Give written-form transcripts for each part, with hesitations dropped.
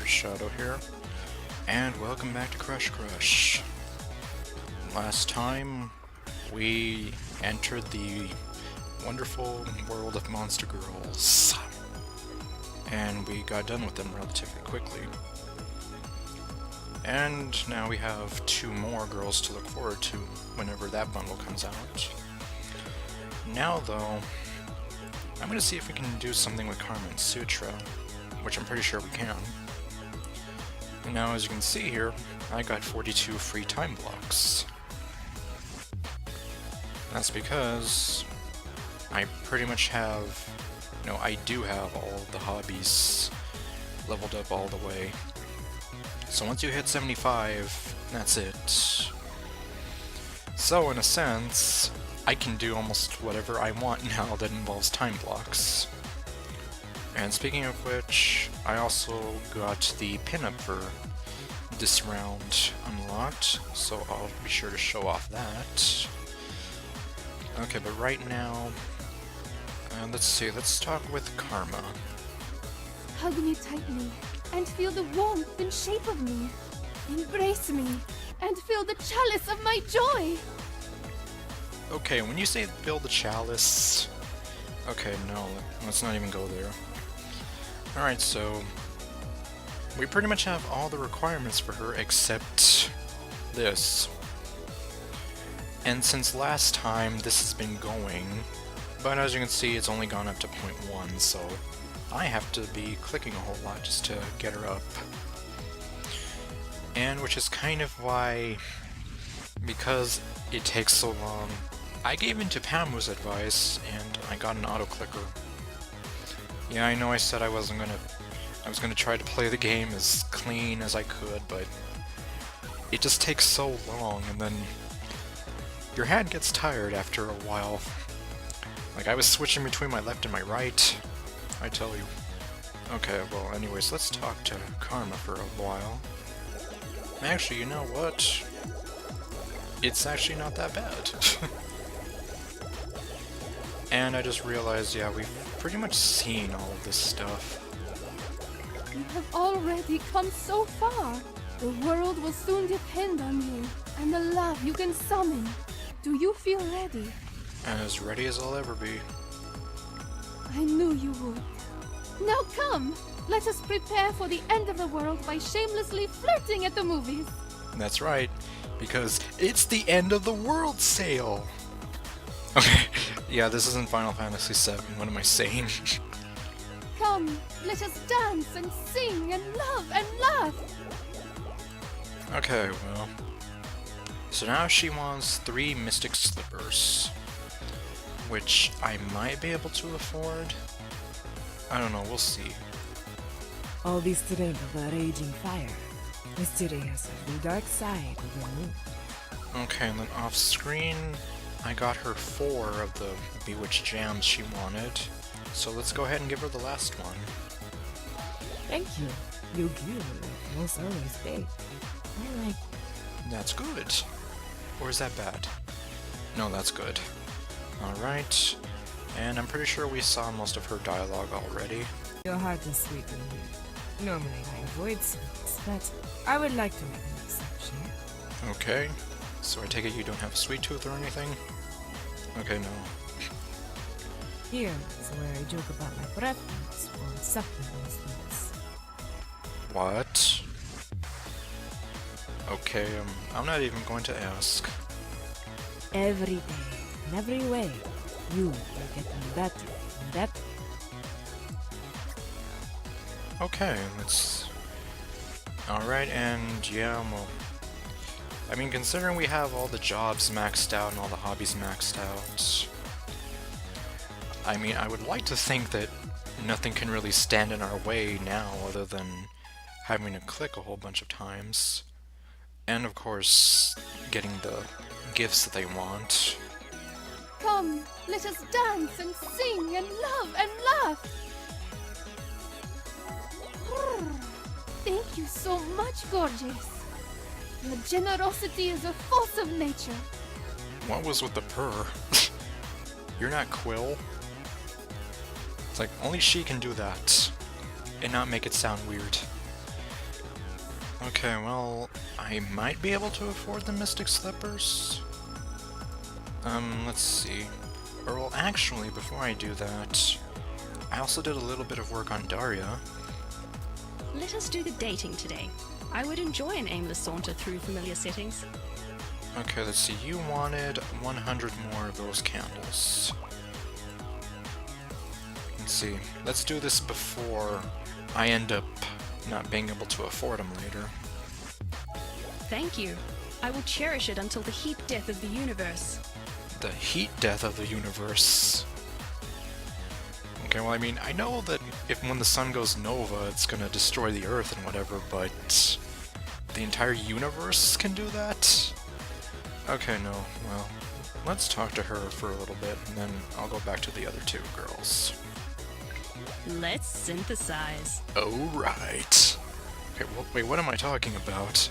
ArdrethShadow here, and welcome back to Crush. Last time, we entered the wonderful world of monster girls, and we got done with them relatively quickly. And now we have two more girls to look forward to whenever that bundle comes out. Now though, I'm going to see if we can do something with Karma and Sutra, which I'm pretty sure we can. And now as you can see here, I got 42 free time blocks. That's because I pretty much have, I do have all the hobbies leveled up all the way. So once you hit 75, that's it. So in a sense, I can do almost whatever I want now that involves time blocks. And speaking of which, I also got the pinup for this round unlocked, so I'll be sure to show off that. Okay, but right now, let's talk with Karma. Hug me tightly, and feel the warmth and shape of me. Embrace me, and feel the chalice of my joy. Okay, when you say build the chalice... Okay, no, let's not even go there. Alright, so... we pretty much have all the requirements for her except... this. And since last time, this has been going, but as you can see, it's only gone up to 0.1, so I have to be clicking a whole lot just to get her up. And which is kind of why, because it takes so long, I gave in to Pamu's advice, and I got an auto-clicker. Yeah, I know I said I was gonna try to play the game as clean as I could, but it just takes so long, and then your hand gets tired after a while. Like, I was switching between my left and my right, I tell you. Okay, well, anyways, let's talk to Karma for a while. Actually, you know what? It's actually not that bad. And I just realized, yeah, we've pretty much seen all of this stuff. You have already come so far. The world will soon depend on you, and the love you can summon. Do you feel ready? As ready as I'll ever be. I knew you would. Now come! Let us prepare for the end of the world by shamelessly flirting at the movies. That's right, because it's the end of the world sale! Okay, yeah, this isn't Final Fantasy VII, what am I saying? Come, let us dance and sing and love and laugh! Okay, well... so now she wants 3 Mystic Slippers, which I might be able to afford? I don't know, we'll see. All this strength of a raging fire, mysterious of the dark side of the moon. Okay, and then off screen, I got her 4 of the Bewitched Jams she wanted, so let's go ahead and give her the last one. Thank you. You give most always big. I like it. That's good. Or is that bad? No, that's good. Alright, and I'm pretty sure we saw most of her dialogue already. Your heart is sweet in me. Normally I avoid sweets, but I would like to make an exception. Okay, so I take it you don't have a sweet tooth or anything? Okay, no. Here is where I joke about my preference for supplements. What? Okay, I'm not even going to ask. Every day, in every way, you are getting better and better. Okay, let's... Alright, and yeah, well... I mean, considering we have all the jobs maxed out and all the hobbies maxed out... I mean, I would like to think that nothing can really stand in our way now other than having to click a whole bunch of times. And of course, getting the gifts that they want. Come, let us dance and sing and love and laugh! Thank you so much, gorgeous. Your generosity is a force of nature. What was with the purr? You're not Quill? It's like, only she can do that. And not make it sound weird. Okay, well, I might be able to afford the Mystic Slippers. Let's see. Or, well, actually, before I do that, I also did a little bit of work on Darya. Let us do the dating today. I would enjoy an aimless saunter through familiar settings. Okay, let's see. You wanted 100 more of those candles. Let's see. Let's do this before I end up not being able to afford them later. Thank you. I will cherish it until the heat death of the universe. The heat death of the universe. Okay, well, I mean, I know that when the sun goes nova, it's gonna destroy the Earth and whatever, but the entire universe can do that? Okay, no, well, let's talk to her for a little bit, and then I'll go back to the other two girls. Let's synthesize. Oh, right. Okay, well, wait, what am I talking about?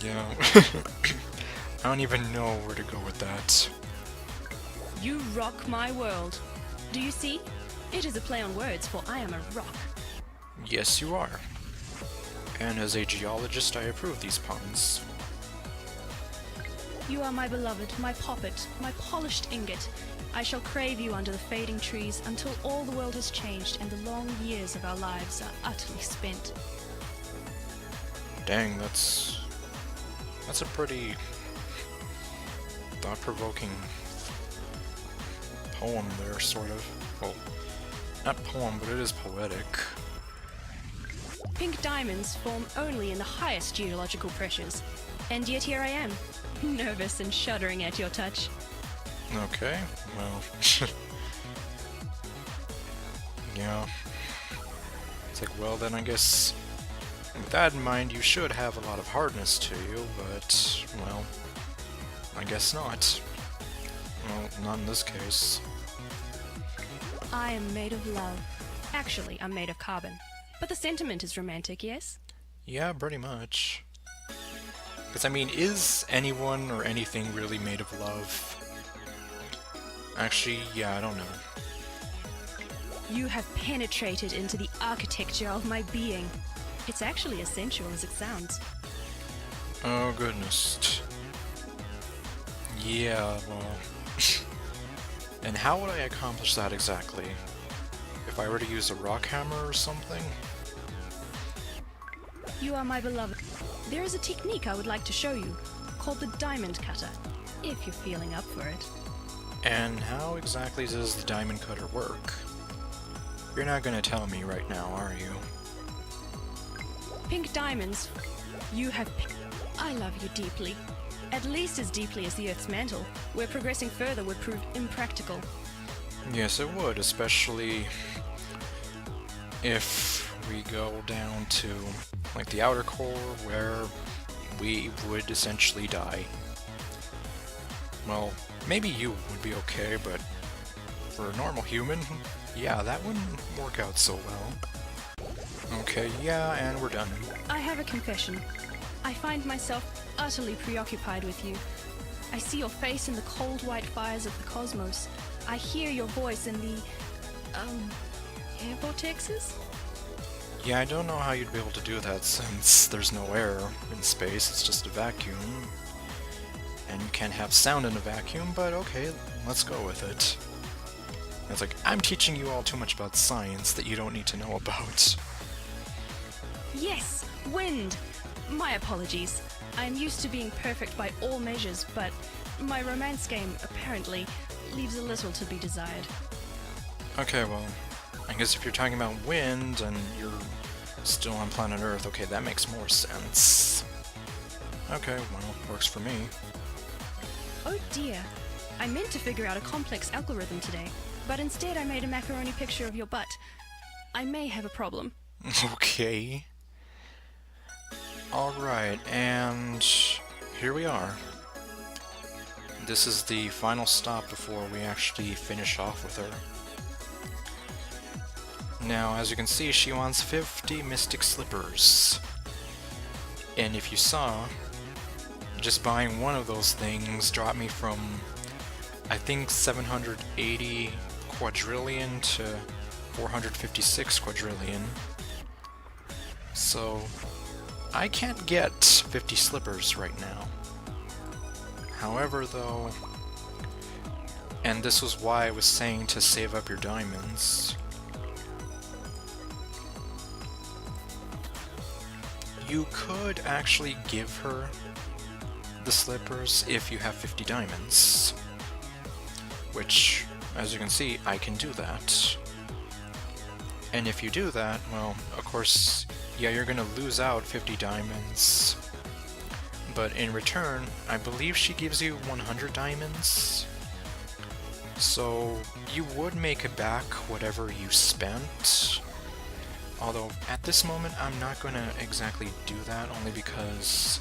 Yeah, I don't even know where to go with that. You rock my world. Do you see? It is a play on words, for I am a rock. Yes, you are. And as a geologist, I approve these puns. You are my beloved, my poppet, my polished ingot. I shall crave you under the fading trees until all the world has changed and the long years of our lives are utterly spent. Dang, that's a pretty thought-provoking poem there, sort of. Well, not poem, but it is poetic. Pink diamonds form only in the highest geological pressures. And yet here I am, nervous and shuddering at your touch. Okay, well... yeah. It's like, well then I guess... with that in mind, you should have a lot of hardness to you, but, well... I guess not. Well, not in this case. I am made of love. Actually, I'm made of carbon. But the sentiment is romantic, yes? Yeah, pretty much. Because, I mean, is anyone or anything really made of love? Actually, yeah, I don't know. You have penetrated into the architecture of my being. It's actually as sensual as it sounds. Oh, goodness. Yeah, well... and how would I accomplish that exactly? If I were to use a rock hammer or something? You are my beloved. There is a technique I would like to show you, called the diamond cutter, if you're feeling up for it. And how exactly does the diamond cutter work? You're not gonna tell me right now, are you? Pink diamonds. You have I love you deeply. At least as deeply as the Earth's mantle, where progressing further would prove impractical. Yes, it would, especially if we go down to, like, the outer core, where we would essentially die. Well, maybe you would be okay, but for a normal human, yeah, that wouldn't work out so well. Okay, yeah, and we're done. I have a confession. I find myself utterly preoccupied with you. I see your face in the cold white fires of the cosmos. I hear your voice in the, air vortexes? Yeah, I don't know how you'd be able to do that since there's no air in space, it's just a vacuum. And you can't have sound in a vacuum, but okay, let's go with it. It's like, I'm teaching you all too much about science that you don't need to know about. Yes! Wind! My apologies. I'm used to being perfect by all measures, but my romance game, apparently, leaves a little to be desired. Okay, well, I guess if you're talking about wind and you're still on planet Earth, okay, that makes more sense. Okay, well, works for me. Oh dear. I meant to figure out a complex algorithm today, but instead I made a macaroni picture of your butt. I may have a problem. Okay. Alright, and here we are. This is the final stop before we actually finish off with her. Now, as you can see, she wants 50 Mystic Slippers. And if you saw, just buying one of those things dropped me from, I think, 780 quadrillion to 456 quadrillion. So, I can't get 50 slippers right now. However, though, and this was why I was saying to save up your diamonds, you could actually give her the slippers if you have 50 diamonds. Which, as you can see, I can do that. And if you do that, well, of course, yeah, you're gonna lose out 50 diamonds. But in return, I believe she gives you 100 diamonds. So you would make it back whatever you spent. Although at this moment, I'm not gonna exactly do that, only because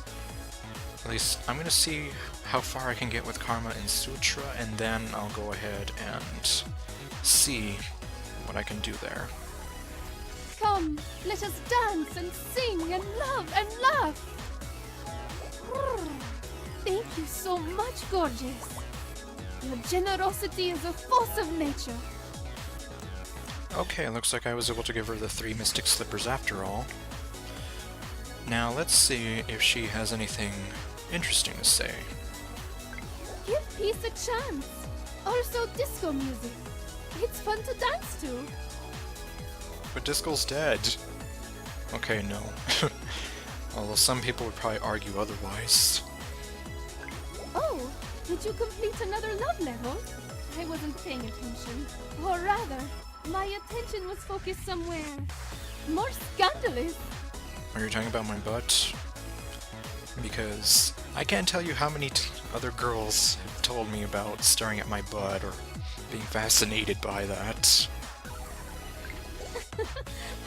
at least I'm gonna see how far I can get with Karma in Sutra, and then I'll go ahead and see what I can do there. Come, let us dance and sing and love and laugh. Thank you so much, gorgeous. Your generosity is a force of nature. Okay, looks like I was able to give her the 3 mystic slippers after all. Now let's see if she has anything interesting to say. Give peace a chance. Also disco music. It's fun to dance to. But Disco's dead. Okay, no. Although some people would probably argue otherwise. Oh, did you complete another love level? I wasn't paying attention. Or rather, my attention was focused somewhere more scandalous. Are you talking about my butt? Because I can't tell you how many other girls have told me about staring at my butt or being fascinated by that.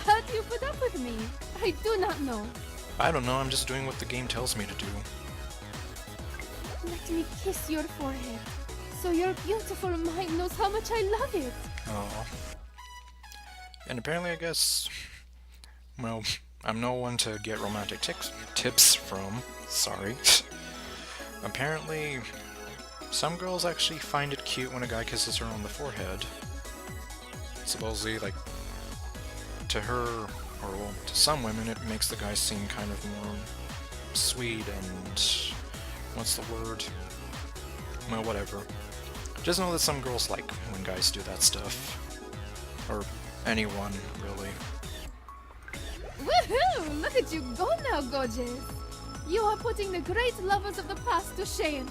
How do you put up with me? I do not know. I don't know, I'm just doing what the game tells me to do. Let me kiss your forehead, so your beautiful mind knows how much I love it. Oh. And apparently I guess, well, I'm no one to get romantic tips from. Sorry. Apparently, some girls actually find it cute when a guy kisses her on the forehead. Supposedly, like, to her, or well, to some women, it makes the guy seem kind of more sweet and... what's the word? Well, whatever. Just know that some girls like when guys do that stuff. Or anyone, really. Woohoo! Look at you go now, gorgeous. You are putting the great lovers of the past to shame.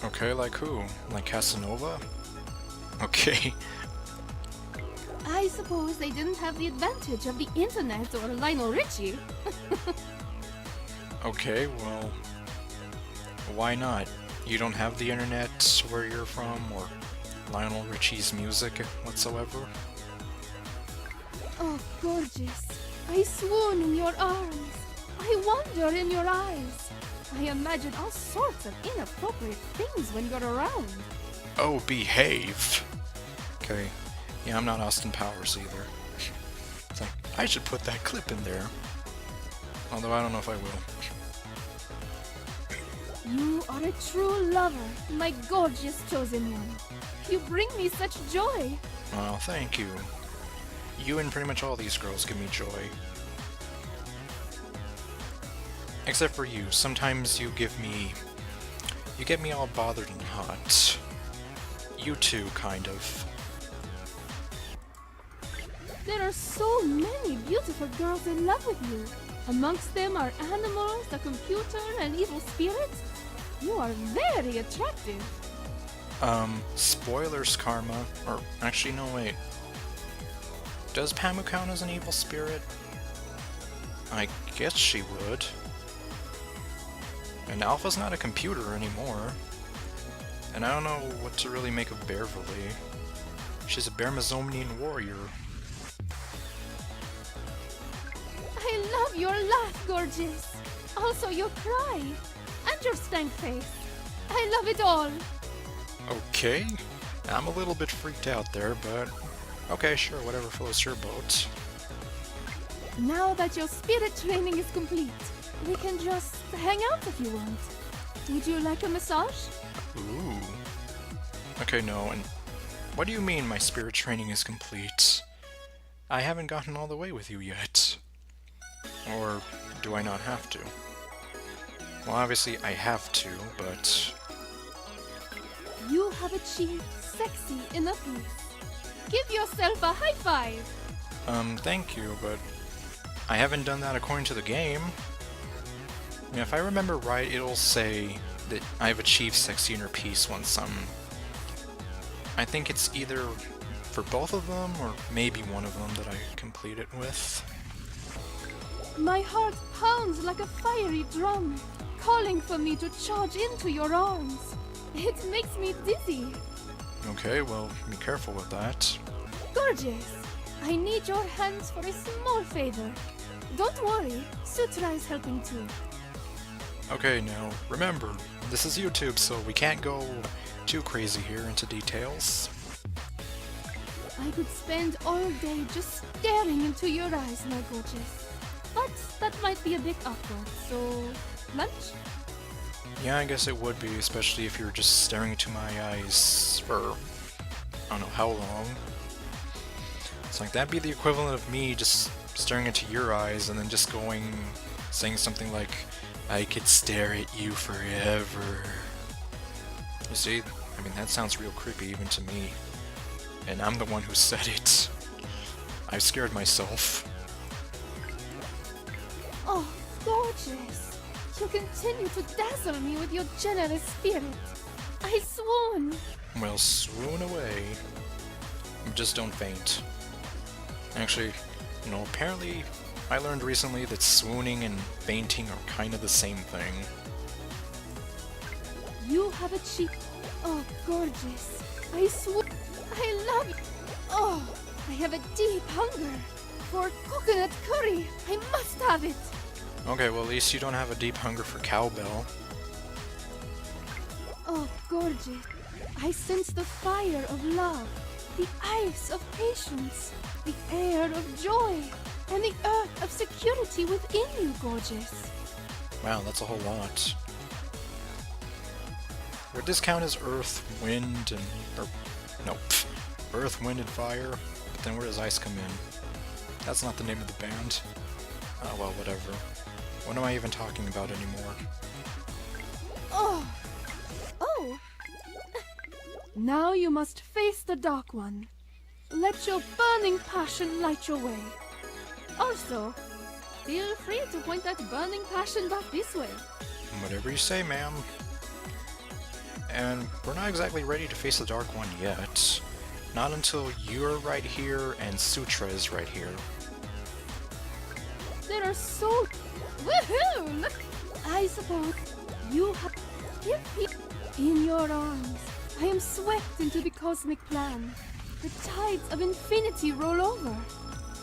Okay, like who? Like Casanova? Okay. I suppose they didn't have the advantage of the internet or Lionel Richie. Okay, well... why not? You don't have the internet where you're from, or Lionel Richie's music whatsoever? Oh, gorgeous. I swoon in your arms. I wonder in your eyes. I imagine all sorts of inappropriate things when you're around. Oh, behave! Okay, yeah, I'm not Austin Powers either. It's like, I should put that clip in there. Although I don't know if I will. You are a true lover, my gorgeous chosen one. You bring me such joy. Well, thank you. You and pretty much all these girls give me joy. Except for you. Sometimes you get me all bothered and hot. You too, kind of. There are so many beautiful girls in love with you. Amongst them are animals, a computer, and evil spirits. You are very attractive. Spoilers, Karma. Or, actually, no, wait. Does Pamu count as an evil spirit? I guess she would. And Alpha's not a computer anymore. And I don't know what to really make of Beverly. She's a Bermazonian warrior. I love your laugh, gorgeous. Also your cry. And your stank face. I love it all. Okay. I'm a little bit freaked out there, but... okay, sure, whatever floats your boat. Now that your spirit training is complete, we can just hang out if you want. Would you like a massage? Ooh. Okay, no, and... what do you mean my spirit training is complete? I haven't gotten all the way with you yet. Or do I not have to? Well, obviously I have to, but... You have achieved sexy enoughness. Give yourself a high five! Thank you, but I haven't done that according to the game. Yeah, if I remember right, it'll say that I've achieved sexy inner peace once I think it's either for both of them, or maybe one of them that I complete it with. My heart pounds like a fiery drum, calling for me to charge into your arms. It makes me dizzy. Okay, well, be careful with that. Gorgeous! I need your hands for a small favor. Don't worry, Sutra is helping too. Okay, now, remember, this is YouTube, so we can't go too crazy here into details. I could spend all day just staring into your eyes, my gorgeous. But that might be a bit awkward, so... lunch? Yeah, I guess it would be, especially if you're just staring into my eyes for... I don't know how long. It's like, that'd be the equivalent of me just staring into your eyes and then just saying something like, I could stare at you forever. You see, I mean, that sounds real creepy even to me. And I'm the one who said it. I've scared myself. Oh, gorgeous! You continue to dazzle me with your generous spirit. I swoon! Well, swoon away. Just don't faint. Actually, apparently I learned recently that swooning and fainting are kind of the same thing. You have achieved... Oh, gorgeous. I swoon... I love you. Oh, I have a deep hunger for coconut curry. I must have it. Okay, well, at least you don't have a deep hunger for cowbell. Oh, gorgeous. I sense the fire of love, the ice of patience, the air of joy, and the earth of security within you, gorgeous. Wow, that's a whole lot. Would this count as earth, wind, and... earth, wind, and fire? But then where does ice come in? That's not the name of the band. Oh, well, whatever. What am I even talking about anymore? Oh! Oh! Now you must face the Dark One. Let your burning passion light your way. Also, feel free to point that burning passion back this way. Whatever you say, ma'am. And we're not exactly ready to face the Dark One yet. Not until you're right here and Sutra is right here. There are so... Woohoo! Look! I suppose you have... In your arms, I am swept into the cosmic plan. The tides of infinity roll over.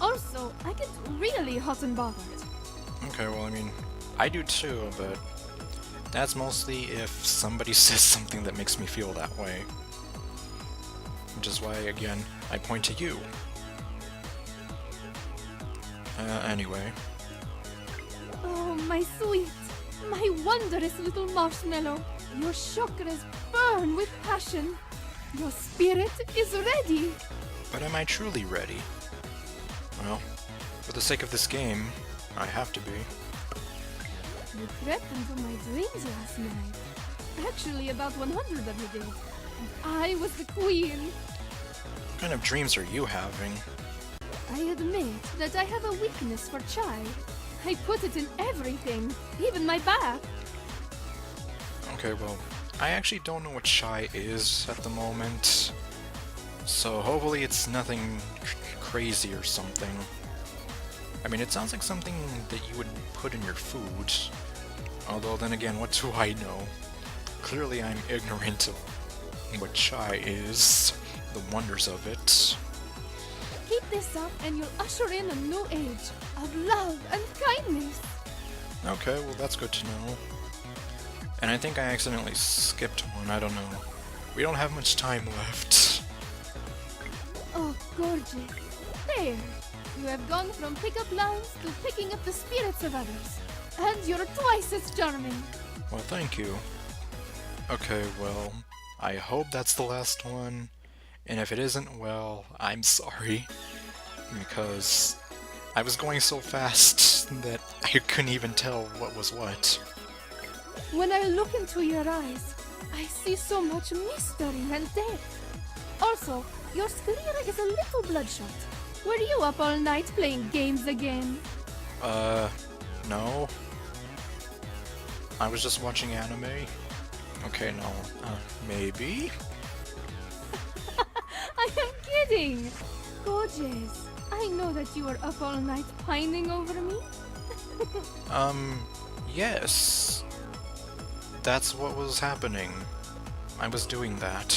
Also, I get really hot and bothered. Okay, well, I mean, I do too, but that's mostly if somebody says something that makes me feel that way. Which is why, again, I point to you. Anyway. Oh, my sweet, my wondrous little marshmallow. Your chakras burn with passion. Your spirit is ready. But am I truly ready? Well, for the sake of this game, I have to be. You crept into my dreams last night. Actually, about 100 of you did. And I was the queen. What kind of dreams are you having? I admit that I have a weakness for chai. I put it in everything, even my bath. Okay, well, I actually don't know what chai is at the moment. So hopefully it's nothing crazy or something. I mean, it sounds like something that you would put in your food. Although then again, what do I know? Clearly I'm ignorant of what chai is, the wonders of it. Keep this up and you'll usher in a new age of love and kindness. Okay, well that's good to know. And I think I accidentally skipped one, I don't know. We don't have much time left. Oh, gorgeous. There. You have gone from pick-up lines to picking up the spirits of others. And you're twice as charming. Well, thank you. Okay, well, I hope that's the last one. And if it isn't, well, I'm sorry. Because I was going so fast that I couldn't even tell what was what. When I look into your eyes, I see so much mystery and depth. Also, your sclera is a little bloodshot. Were you up all night playing games again? No. I was just watching anime. Okay, no. Maybe? I am kidding! Gorgeous. I know that you were up all night pining over me. Yes. That's what was happening. I was doing that.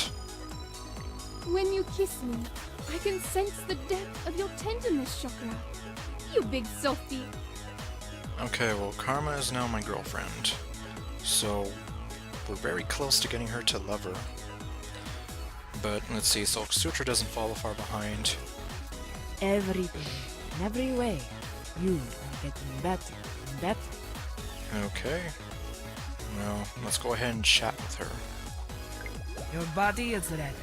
When you kiss me, I can sense the depth of your tenderness, chakra. You big softie. Okay, well, Karma is now my girlfriend. So, we're very close to getting her to love her. But, let's see, so Sutra doesn't follow far behind. Every day, in every way, you are getting better and better. Okay. Well, let's go ahead and chat with her. Your body is ready.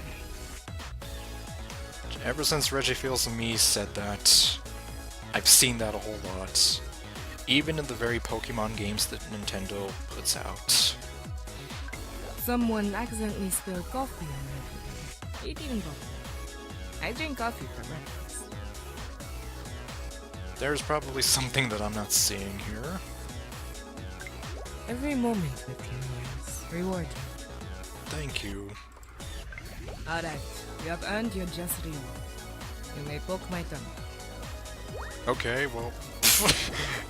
Ever since Reggie Feels and Me said that, I've seen that a whole lot. Even in the very Pokemon games that Nintendo puts out. Someone accidentally spilled coffee on me. Eating coffee. I drink coffee for breakfast. There's probably something that I'm not seeing here. Every moment with you is rewarding. Thank you. Alright, you have earned your just reward. You may poke my tongue. Okay, well...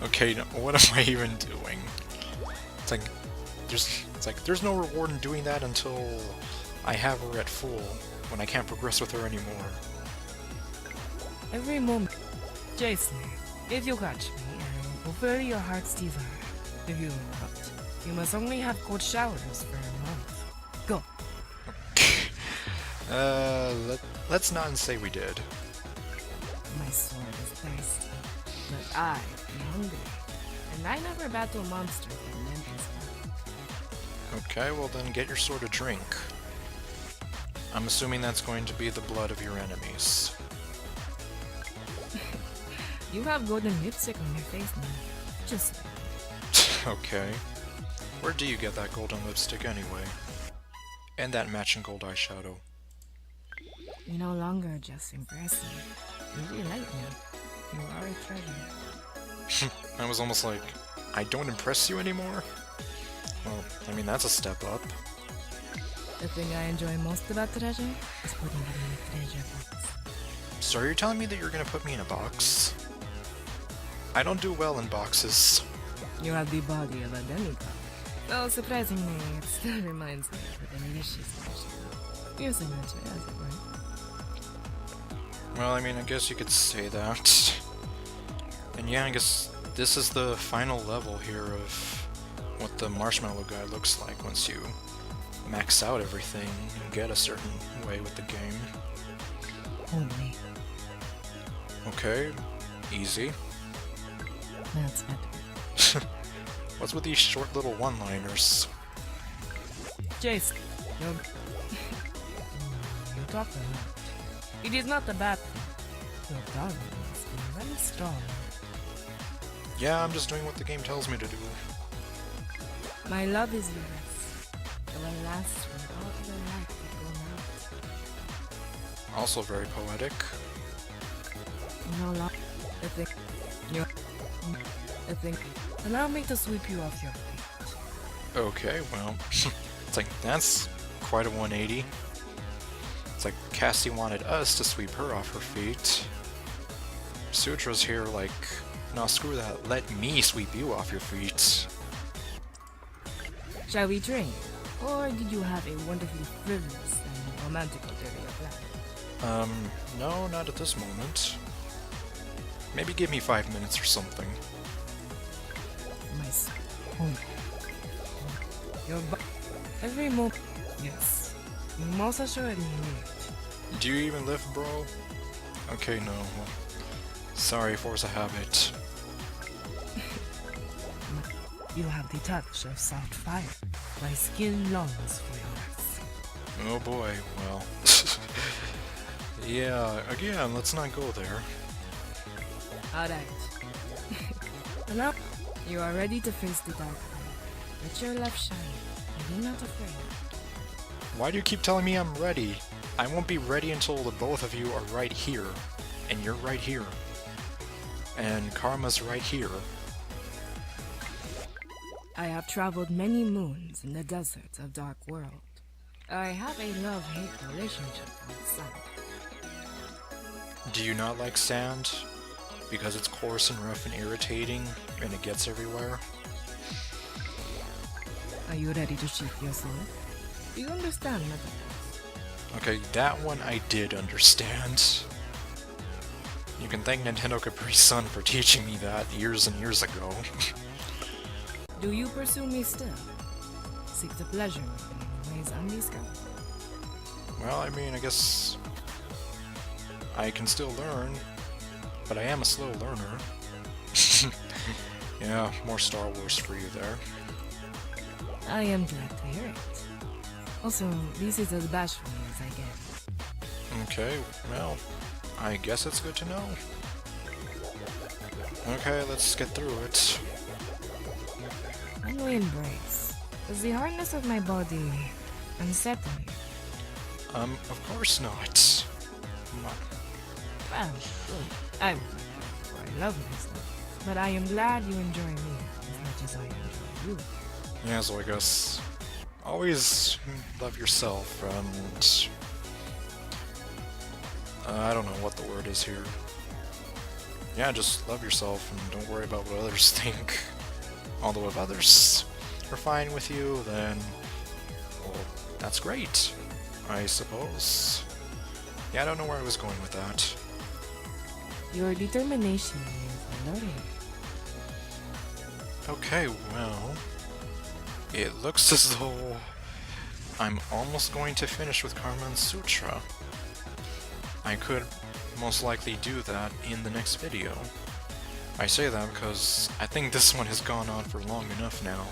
okay, no, what am I even doing? It's like, there's no reward in doing that until I have her at full, when I can't progress with her anymore. Every moment. Jason, if you catch me, I will fulfill your heart's desire. If you will not, you must only have cold showers for a month. Go. Let's not say we did. My sword is thirsty, but I am hungry, and I never battle monsters with an empty stomach. Okay, well then get your sword a drink. I'm assuming that's going to be the blood of your enemies. You have golden lipstick on your face now. Just like Okay. Where do you get that golden lipstick anyway? And that matching gold eyeshadow. you no longer just impress me. You really like me. You are a treasure. I was almost like, I don't impress you anymore? Well, I mean, that's a step up. The thing I enjoy most about treasure is putting it in a treasure box. So are you telling me that you're gonna put me in a box? I don't do well in boxes. You have the body of a demigod. Though surprisingly, it still reminds me of a delicious vegetable. Your signature, as it were. Well, I mean, I guess you could say that. And yeah, I guess this is the final level here of what the marshmallow guy looks like once you max out everything and get a certain way with the game. Hold me. Okay, easy. That's better. What's with these short little one-liners? Jason, you talk a lot. It is not a bad thing. Your darling must be very strong. Yeah, I'm just doing what the game tells me to do. My love is yours. It will last when all other light will go out. Also very poetic. No longer. I think. Allow me to sweep you off your feet. Okay, well, it's like, that's quite a 180. It's like Cassie wanted us to sweep her off her feet. Sutra's here like, no, screw that, let me sweep you off your feet. Shall we drink? Or did you have a wonderfully frivolous and romantic ulterior plan? No, not at this moment. Maybe give me 5 minutes or something. My son. Home. Your every moment. Yes. You most assuredly need. Do you even lift, bro? Okay, no. Well, sorry, force a habit. You have the touch of soft fire. My skin longs for yours. Oh boy, well. Yeah, again, let's not go there. Alright. And now, you are ready to face the dark side. Let your love shine, and be not afraid. Why do you keep telling me I'm ready? I won't be ready until the both of you are right here. And you're right here. And Karma's right here. I have traveled many moons in the deserts of Dark World. I have a love-hate relationship with sand. Do you not like sand? Because it's coarse and rough and irritating, and it gets everywhere? Are you ready to sheath your sword? Do you understand metaphors? Okay, that one I did understand. You can thank Nintendo Capri Sun for teaching me that years and years ago. Do you pursue me still? Seek to pleasure me in ways undiscovered? Well, I mean, I guess I can still learn, but I am a slow learner. Yeah, more Star Wars for you there. I am glad to hear it. Also, this is as bashful as I get. Okay, well, I guess it's good to know. Okay, let's get through it. When we embrace, is the hardness of my body unsettling? Of course not. Well, good. I love myself, but I am glad you enjoy me as much as I enjoy you. Yeah, so I guess always love yourself, and I don't know what the word is here. Yeah, just love yourself and don't worry about what others think. Although if others are fine with you, then, well, that's great, I suppose. Yeah, I don't know where I was going with that. Your determination is alluring. Okay, well, it looks as though I'm almost going to finish with Karma and Sutra. I could most likely do that in the next video. I say that because I think this one has gone on for long enough now.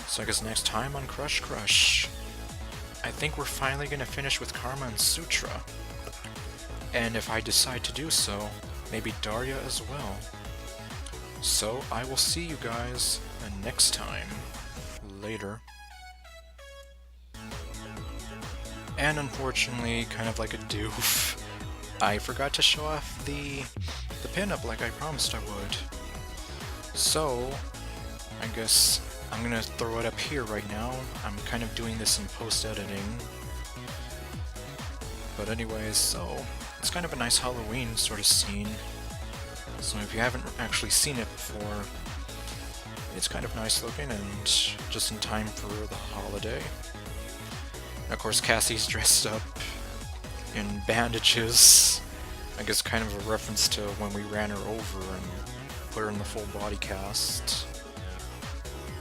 So I guess next time on Crush Crush, I think we're finally going to finish with Karma and Sutra. And if I decide to do so, maybe Darya as well. So I will see you guys next time. Later. And unfortunately, kind of like a doof, I forgot to show off the pinup like I promised I would. So, I guess I'm gonna throw it up here right now. I'm kind of doing this in post-editing. But anyways, so, it's kind of a nice Halloween sort of scene. So if you haven't actually seen it before, it's kind of nice looking and just in time for the holiday. And of course, Cassie's dressed up in bandages. I guess kind of a reference to when we ran her over and put her in the full body cast.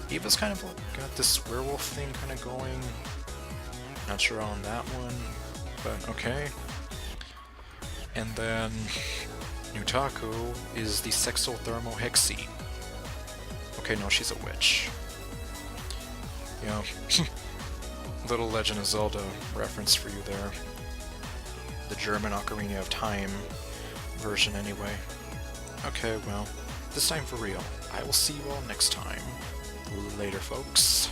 Eva's kind of got this werewolf thing kind of going. Not sure on that one, but okay. And then Nutaku is the Sexothermo-Hexi. Okay, no, she's a witch. Yeah. Little Legend of Zelda reference for you there. The German Ocarina of Time version anyway. Okay, well, this time for real. I will see you all next time. Later, folks.